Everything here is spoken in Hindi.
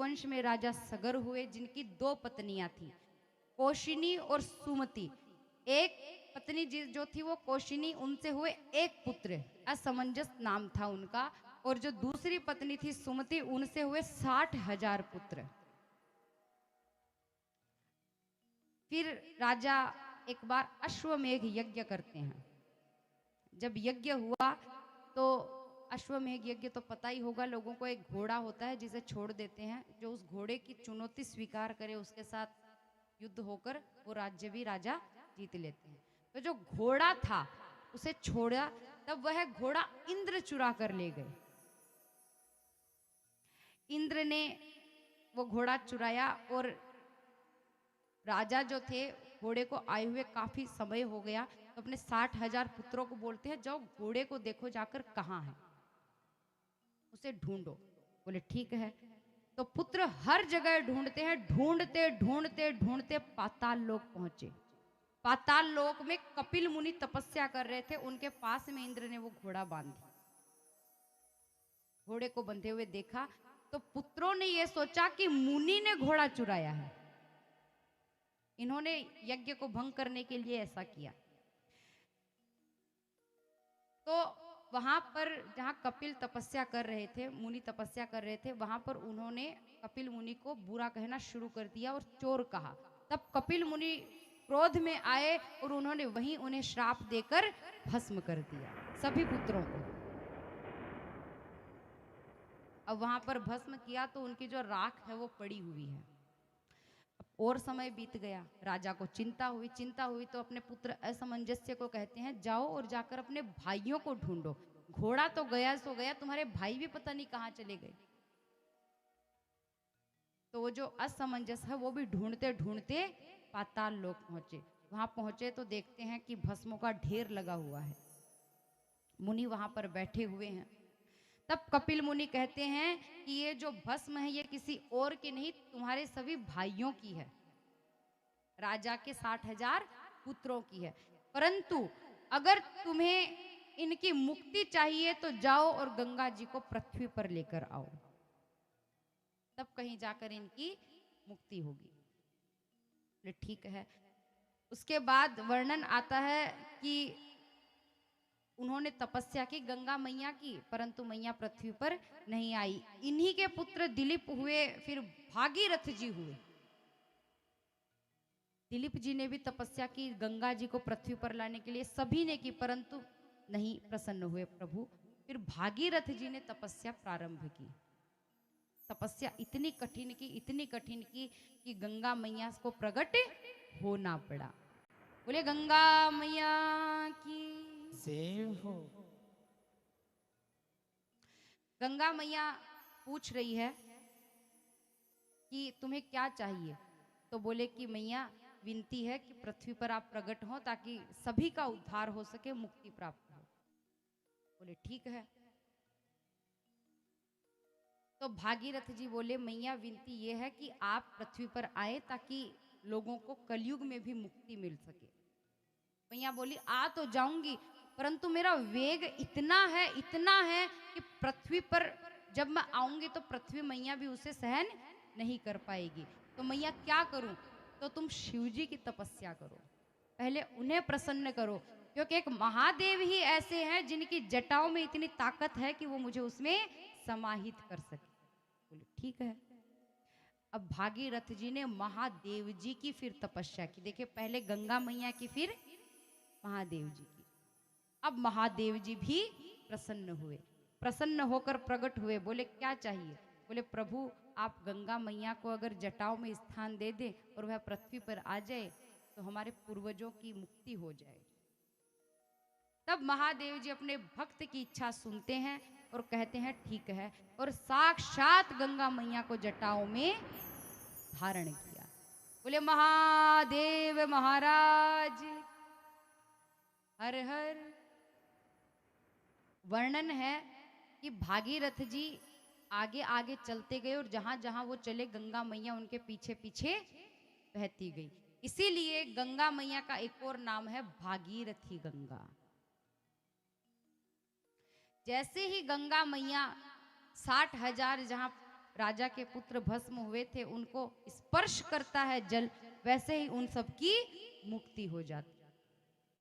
वंश में राजा सगर हुए, जिनकी 2 पत्नियां थी, कौशिनी और सुमति। एक पत्नी जो थी वो कौशिनी, उनसे हुए एक पुत्र, असमंजस नाम था उनका। और जो दूसरी पत्नी थी सुमति, उनसे हुए 60,000 पुत्र। फिर राजा एक बार अश्वमेघ यज्ञ करते हैं। जब यज्ञ हुआ तो अश्वमेघ यज्ञ तो पता ही होगा लोगों को, एक घोड़ा होता है जिसे छोड़ देते हैं, जो उस घोड़े की चुनौती स्वीकार करे उसके साथ युद्ध होकर वो राज्य भी राजा जीत लेते हैं। तो जो घोड़ा था उसे छोड़ा, तब वह घोड़ा इंद्र चुरा कर ले गए। इंद्र ने वो घोड़ा चुराया और राजा जो थे, घोड़े को आए हुए काफी समय हो गया, तो अपने 60,000 पुत्रों को बोलते हैं जाओ घोड़े को देखो जाकर कहाँ है, उसे ढूंढो। बोले ठीक है। तो पुत्र हर जगह ढूंढते हैं, ढूंढते ढूंढते ढूंढते पाताल लोक पहुंचे। पाताल लोक में कपिल मुनि तपस्या कर रहे थे, उनके पास में इंद्र ने वो घोड़ा बांध दिया। घोड़े को बंधे हुए देखा तो पुत्रों ने यह सोचा कि मुनि ने घोड़ा चुराया है, इन्होंने यज्ञ को भंग करने के लिए ऐसा किया। तो वहां पर जहां कपिल तपस्या कर रहे थे, मुनि तपस्या कर रहे थे, वहां पर उन्होंने कपिल मुनि को बुरा कहना शुरू कर दिया और चोर कहा। तब कपिल मुनि क्रोध में आए और उन्होंने वहीं उन्हें श्राप देकर भस्म कर दिया सभी पुत्रों को। अब वहां पर भस्म किया तो उनकी जो राख है वो पड़ी हुई है। और समय बीत गया, राजा को चिंता हुई तो अपने पुत्र असमंजस्य को कहते हैं जाओ और जाकर अपने भाइयों को ढूंढो, घोड़ा तो गया सो गया, तुम्हारे भाई भी पता नहीं कहां चले गए। तो वो जो असमंजस है वो भी ढूंढते ढूंढते पाताल लोक पहुंचे। वहां पहुंचे तो देखते हैं कि भस्मों का ढेर लगा हुआ है, मुनि वहां पर बैठे हुए हैं। तब कपिल मुनि कहते हैं कि ये जो भस्म है ये किसी और की नहीं, तुम्हारे सभी भाइयों की है, राजा के 60,000 पुत्रों की है। परंतु अगर तुम्हें इनकी मुक्ति चाहिए तो जाओ और गंगा जी को पृथ्वी पर लेकर आओ, तब कहीं जाकर इनकी मुक्ति होगी। ठीक है। उसके बाद वर्णन आता है कि उन्होंने तपस्या की गंगा मैया की, परंतु मैया पृथ्वी पर नहीं आई। इन्हीं के पुत्र दिलीप हुए, फिर भागीरथ जी हुए। दिलीप जी ने भी तपस्या की गंगा जी को पृथ्वी पर लाने के लिए, सभी ने की, परंतु नहीं प्रसन्न हुए प्रभु। फिर भागीरथ जी ने तपस्या प्रारंभ की। तपस्या इतनी कठिन की कि गंगा मैया को प्रकट होना पड़ा। बोले गंगा मैया की सेव हो। गंगा मैया पूछ रही है कि तुम्हें क्या चाहिए। तो बोले कि मैया विनती है कि पृथ्वी पर आप प्रकट हो ताकि सभी का उद्धार हो सके, मुक्ति प्राप्त हो। बोले ठीक है। तो भागीरथ जी बोले मैया विनती ये है कि आप पृथ्वी पर आए ताकि लोगों को कलयुग में भी मुक्ति मिल सके। मैया बोली आ तो जाऊंगी, परंतु मेरा वेग इतना है कि पृथ्वी पर जब मैं आऊंगी तो पृथ्वी मैया भी उसे सहन नहीं कर पाएगी। तो मैया क्या करूं? तो तुम शिव जी की तपस्या करो, पहले उन्हें प्रसन्न करो, क्योंकि एक महादेव ही ऐसे हैं जिनकी जटाओं में इतनी ताकत है कि वो मुझे उसमें समाहित कर सके। बोले ठीक है। अब भागीरथ जी ने महादेव जी की फिर तपस्या की। देखिए पहले गंगा मैया की, फिर महादेव जी की। अब महादेव जी भी प्रसन्न हुए, प्रसन्न होकर प्रकट हुए। बोले क्या चाहिए? बोले प्रभु आप गंगा मैया को अगर जटाओं में स्थान दे दे और वह पृथ्वी पर आ जाए तो हमारे पूर्वजों की मुक्ति हो जाए। तब महादेव जी अपने भक्त की इच्छा सुनते हैं और कहते हैं ठीक है, और साक्षात गंगा मैया को जटाओं में धारण किया। बोले महादेव महाराज हर हर। वर्णन है कि भागीरथ जी आगे आगे चलते गए और जहां जहां वो चले गंगा मैया उनके पीछे पीछे बहती गई। इसीलिए गंगा मैया का एक और नाम है भागीरथी गंगा। जैसे ही गंगा मैया 60,000 जहां राजा के पुत्र भस्म हुए थे उनको स्पर्श करता है जल, वैसे ही उन सब की मुक्ति हो जाती।